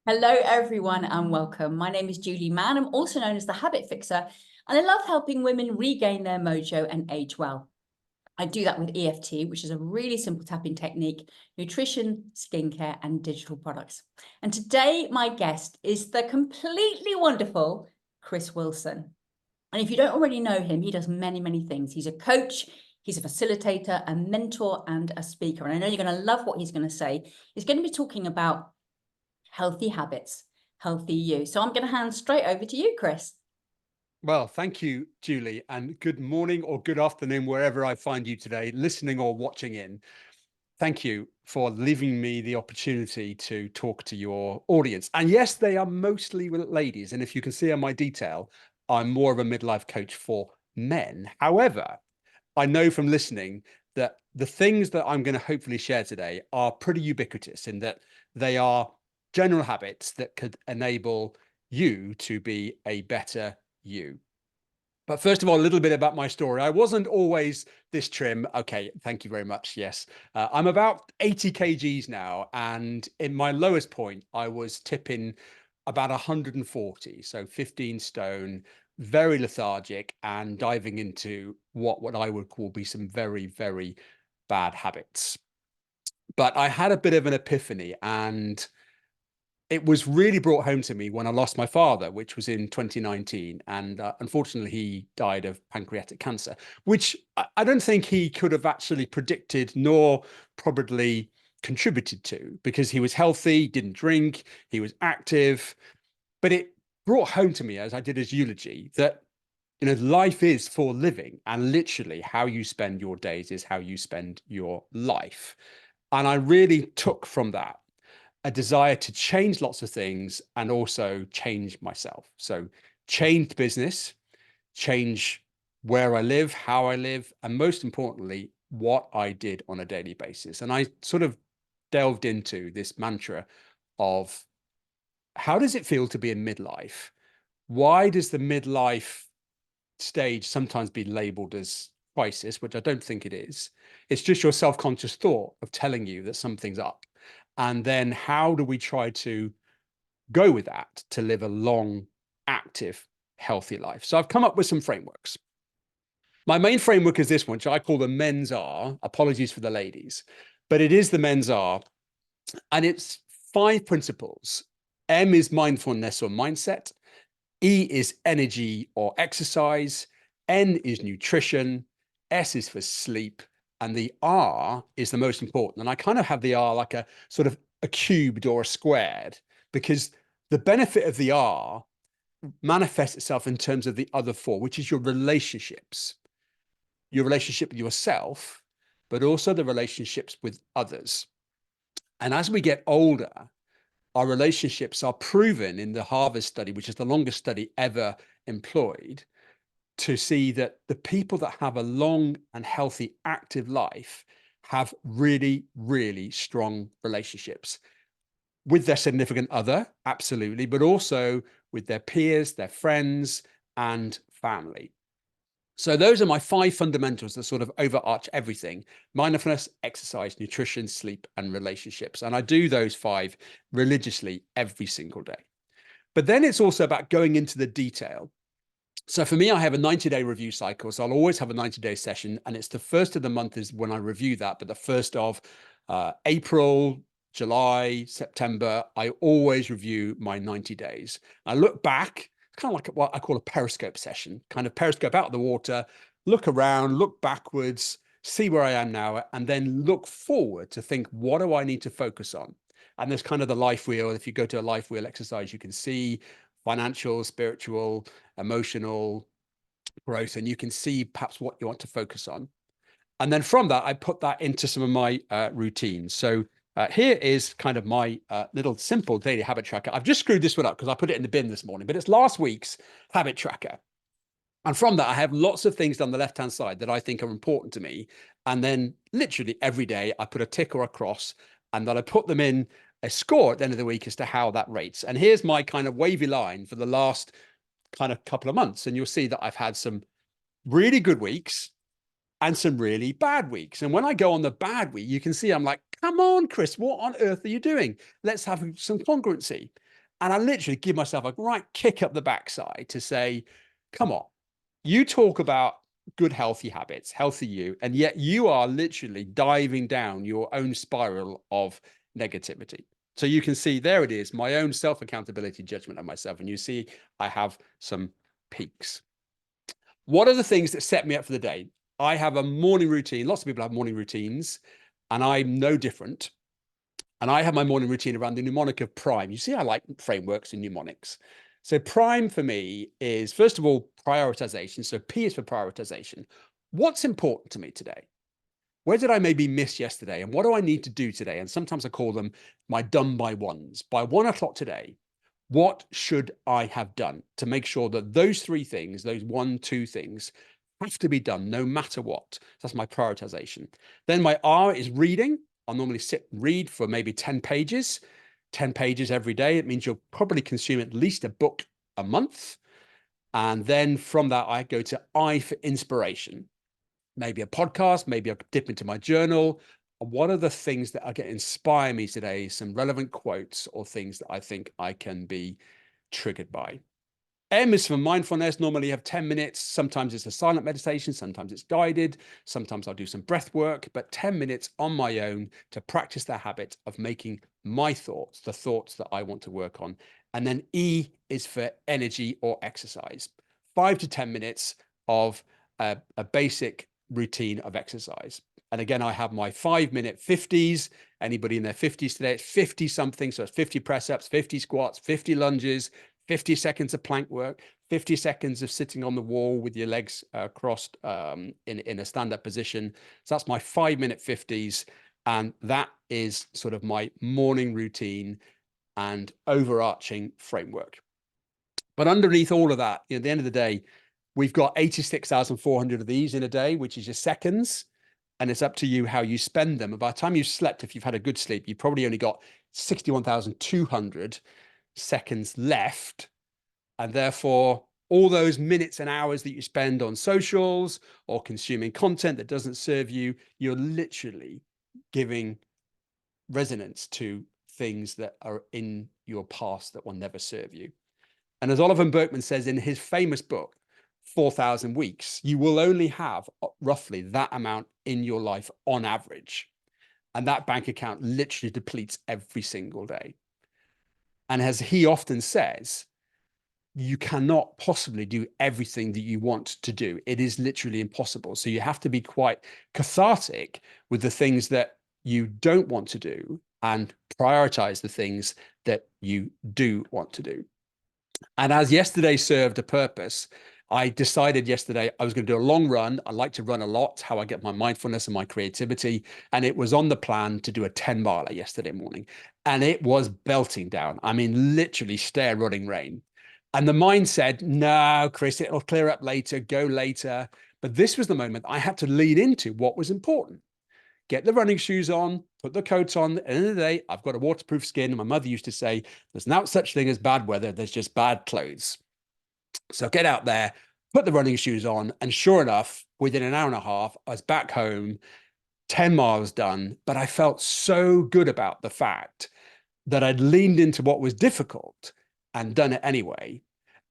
Hello, everyone, and welcome. My name is Julie Mann. I'm also known as the Habit Fixer, and I love helping women regain their mojo and age well. I do that with EFT, which is a really simple tapping technique, nutrition, skincare, and digital products. And today, my guest is the completely wonderful Chris Wilson. And if you don't already know him, he does many, many things. He's a coach, he's a facilitator, a mentor, and a speaker. And I know you're going to love what he's going to say. He's going to be talking about healthy habits, healthy you. So I'm going to hand straight over to you, Chris. Well, thank you, Julie, and good morning or good afternoon, wherever I find you today, listening or watching in. Thank you for leaving me the opportunity to talk to your audience. And yes, they are mostly ladies. And if you can see on my detail, I'm more of a midlife coach for men. However, I know from listening that the things that I'm going to hopefully share today are pretty ubiquitous in that they are general habits that could enable you to be a better you. But first of all, a little bit about my story. I wasn't always this trim. Okay, thank you very much. Yes, I'm about 80 kgs now. And in my lowest point, I was tipping about 140, so 15 stone, very lethargic and diving into what I would call be some very, very bad habits. But I had a bit of an epiphany, and it was really brought home to me when I lost my father, which was in 2019. And unfortunately, he died of pancreatic cancer, which I don't think he could have actually predicted nor probably contributed to, because he was healthy, didn't drink, he was active. But it brought home to me as I did his eulogy that, life is for living, and literally how you spend your days is how you spend your life. And I really took from that a desire to change lots of things and also change myself. So change business, change where I live, how I live, and most importantly, what I did on a daily basis. And I sort of delved into this mantra of how does it feel to be in midlife? Why does the midlife stage sometimes be labeled as crisis, which I don't think it is? It's just your self-conscious thought of telling you that something's up. And then how do we try to go with that to live a long, active, healthy life? So I've come up with some frameworks. My main framework is this one, which I call the men's R. Apologies for the ladies, but it is the men's R. And it's 5 principles. M is mindfulness or mindset. E is energy or exercise. N is nutrition. S is for sleep. And the R is the most important. And I kind of have the R like a sort of a cubed or a squared, because the benefit of the R manifests itself in terms of the other 4, which is your relationships, your relationship with yourself, but also the relationships with others. And as we get older, our relationships are proven in the Harvard study, which is the longest study ever employed, to see that the people that have a long and healthy, active life have really, really strong relationships with their significant other, absolutely, but also with their peers, their friends, and family. So those are my 5 fundamentals that sort of overarch everything: mindfulness, exercise, nutrition, sleep, and relationships. And I do those 5 religiously every single day. But then it's also about going into the detail. So for me, I have a 90-day review cycle. So I'll always have a 90-day session, and it's the first of the month is when I review that. But the first of April, July, September, I always review my 90 days. I look back, kind of like what I call a periscope session, kind of periscope out of the water, look around, look backwards, see where I am now, and then look forward to think, what do I need to focus on? And there's kind of the life wheel. If you go to a life wheel exercise, you can see financial, spiritual, emotional growth, and you can see perhaps what you want to focus on. And then from that, I put that into some of my routines. So here is kind of my little simple daily habit tracker. I've just screwed this one up because I put it in the bin this morning, but it's last week's habit tracker. And from that, I have lots of things down the left-hand side that I think are important to me. And then literally every day I put a tick or a cross, and then I put them in a score at the end of the week as to how that rates. And here's my kind of wavy line for the last kind of couple of months. And you'll see that I've had some really good weeks and some really bad weeks. And when I go on the bad week, you can see I'm like, come on, Chris, what on earth are you doing? Let's have some congruency. And I literally give myself a right kick up the backside to say, come on, you talk about good, healthy habits, healthy you, and yet you are literally diving down your own spiral of negativity. So you can see there it is, my own self-accountability judgment of myself. And you see, I have some peaks. What are the things that set me up for the day? I have a morning routine. Lots of people have morning routines, and I'm no different. And I have my morning routine around the mnemonic of prime. You see, I like frameworks and mnemonics. So prime for me is, first of all, prioritization. So P is for prioritization. What's important to me today? Where did I maybe miss yesterday? And what do I need to do today? And sometimes I call them my done by ones. By 1 o'clock today, what should I have done to make sure that those 3 things, those 1, 2 things, have to be done no matter what? That's my prioritization. Then my R is reading. I'll normally sit and read for maybe 10 pages every day. It means you'll probably consume at least a book a month. And then from that, I go to I for inspiration. Maybe a podcast, maybe I'll dip into my journal. What are the things that are going to inspire me today? Some relevant quotes or things that I think I can be triggered by. M is for mindfulness. Normally you have 10 minutes. Sometimes it's a silent meditation. Sometimes it's guided. Sometimes I'll do some breath work, but 10 minutes on my own to practice the habit of making my thoughts, the thoughts that I want to work on. And then E is for energy or exercise. 5 to 10 minutes of a basic routine of exercise. And again, I have my 5-minute 50s. Anybody in their 50s today, it's 50 something. So it's 50 press ups, 50 squats, 50 lunges, 50 seconds of plank work, 50 seconds of sitting on the wall with your legs crossed in a stand-up position. So that's my 5-minute 50s. And that is sort of my morning routine and overarching framework. But underneath all of that, at the end of the day, we've got 86,400 of these in a day, which is your seconds. And it's up to you how you spend them. And by the time you've slept, if you've had a good sleep, you've probably only got 61,200 seconds left. And therefore, all those minutes and hours that you spend on socials or consuming content that doesn't serve you, you're literally giving resonance to things that are in your past that will never serve you. And as Oliver Burkeman says in his famous book, 4,000 weeks, you will only have roughly that amount in your life on average. And that bank account literally depletes every single day. And as he often says, you cannot possibly do everything that you want to do. It is literally impossible. So you have to be quite cathartic with the things that you don't want to do and prioritize the things that you do want to do. And as yesterday served a purpose, I decided yesterday I was going to do a long run. I like to run a lot, how I get my mindfulness and my creativity. And it was on the plan to do a 10-miler yesterday morning. And it was belting down. I mean, literally stair running rain. And the mind said, no, Chris, it'll clear up later, go later. But this was the moment I had to lean into what was important. Get the running shoes on, put the coat on. At the end of the day, I've got a waterproof skin. And my mother used to say, there's no such thing as bad weather. There's just bad clothes. So get out there, put the running shoes on. And sure enough, within an hour and a half, I was back home, 10 miles done. But I felt so good about the fact that I'd leaned into what was difficult and done it anyway.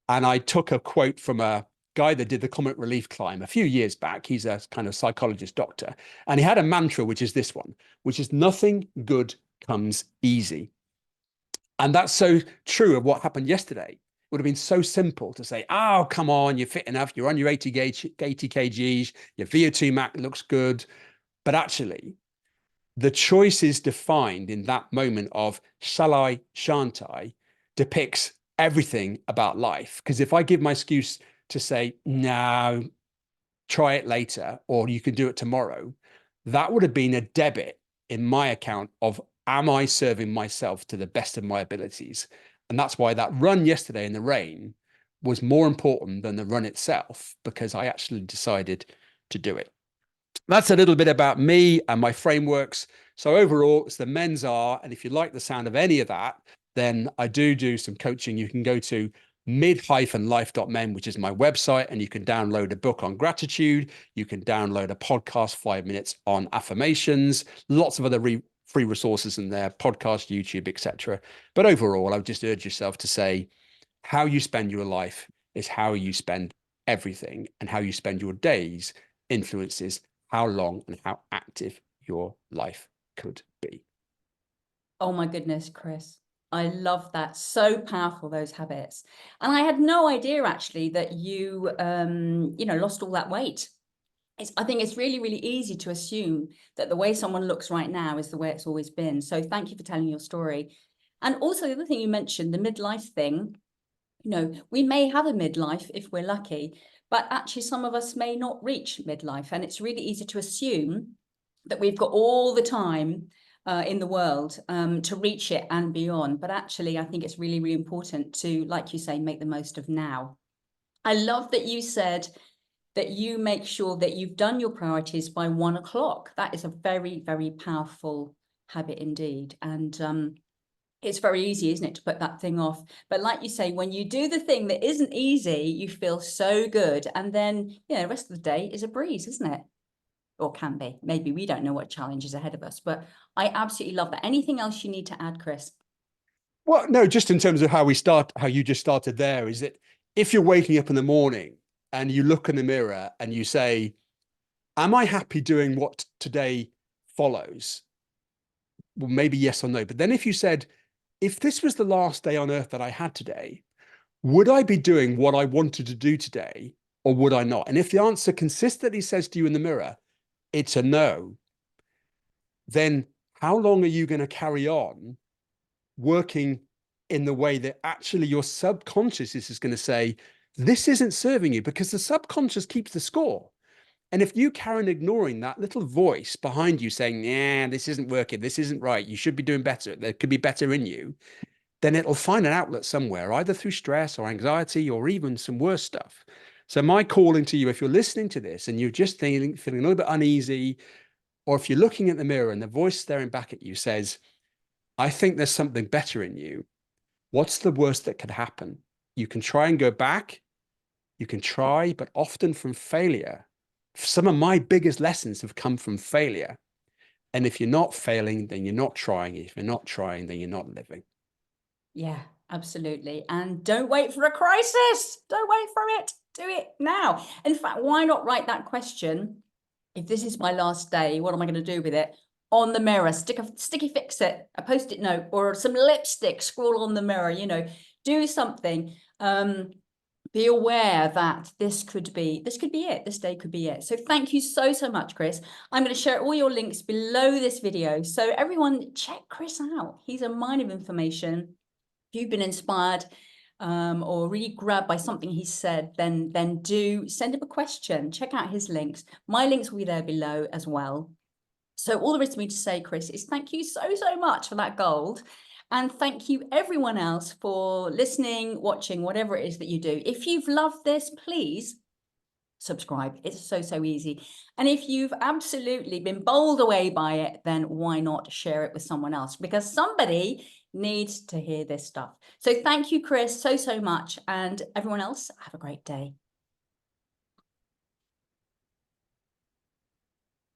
And I took a quote from a guy that did the Comet Relief Climb a few years back. He's a kind of psychologist doctor. And he had a mantra, which is this one, which is nothing good comes easy. And that's so true of what happened yesterday. It would have been so simple to say, oh, come on, you're fit enough. You're on your 80 kgs. Your VO2 max looks good. But actually, the choices defined in that moment of shall I, shan't I, depicts everything about life. Because if I give my excuse to say, no, try it later, or you can do it tomorrow, that would have been a debit in my account of, am I serving myself to the best of my abilities? And that's why that run yesterday in the rain was more important than the run itself, because I actually decided to do it. That's a little bit about me and my frameworks. So overall, it's the men's R. And if you like the sound of any of that, then I do some coaching. You can go to mid-life.men, which is my website, and you can download a book on gratitude. You can download a podcast, 5 minutes on affirmations, lots of other free resources in there, podcast, YouTube, etc. But overall, I would just urge yourself to say, how you spend your life is how you spend everything, and how you spend your days influences how long and how active your life could be. Oh my goodness, Chris. I love that. So powerful, those habits. And I had no idea actually that you, lost all that weight. I think it's really, really easy to assume that the way someone looks right now is the way it's always been. So thank you for telling your story. And also the other thing you mentioned, the midlife thing, we may have a midlife if we're lucky, but actually some of us may not reach midlife. And it's really easy to assume that we've got all the time in the world to reach it and beyond. But actually, I think it's really, really important to, like you say, make the most of now. I love that you said that you make sure that you've done your priorities by 1 o'clock. That is a very, very powerful habit indeed. And it's very easy, isn't it, to put that thing off? But like you say, when you do the thing that isn't easy, you feel so good. And then, the rest of the day is a breeze, isn't it? Or can be. Maybe we don't know what challenge is ahead of us. But I absolutely love that. Anything else you need to add, Chris? Well, no, just in terms of how you just started there, is that if you're waking up in the morning and you look in the mirror and you say, am I happy doing what today follows? Well, maybe yes or no. But then if you said, if this was the last day on earth that I had today, would I be doing what I wanted to do today, or would I not? And if the answer consistently says to you in the mirror, it's a no, then how long are you going to carry on working in the way that actually your subconscious is going to say, this isn't serving you? Because the subconscious keeps the score. And if you carry on ignoring that little voice behind you saying, yeah, this isn't working, this isn't right, you should be doing better, there could be better in you, then it'll find an outlet somewhere, either through stress or anxiety or even some worse stuff. So my calling to you, if you're listening to this and you're just feeling a little bit uneasy, or if you're looking at the mirror and the voice staring back at you says, I think there's something better in you, what's the worst that could happen? You can try and go back. You can try, but often from failure. Some of my biggest lessons have come from failure. And if you're not failing, then you're not trying. If you're not trying, then you're not living. Yeah, absolutely. And don't wait for a crisis. Don't wait for it. Do it now. In fact, why not write that question? If this is my last day, what am I going to do with it? On the mirror, stick a sticky fix it, a post-it note, or some lipstick, scroll on the mirror, do something. Be aware that this could be it. This day could be it. So thank you so, so much, Chris. I'm going to share all your links below this video. So everyone check Chris out. He's a mine of information. If you've been inspired or really grabbed by something he said, then do send him a question. Check out his links. My links will be there below as well. So all there is for me to say, Chris, is thank you so, so much for that gold. And thank you everyone else for listening, watching, whatever it is that you do. If you've loved this, please subscribe. It's so, so easy. And if you've absolutely been bowled away by it, then why not share it with someone else? Because somebody needs to hear this stuff. So thank you, Chris, so, so much. And everyone else, have a great day.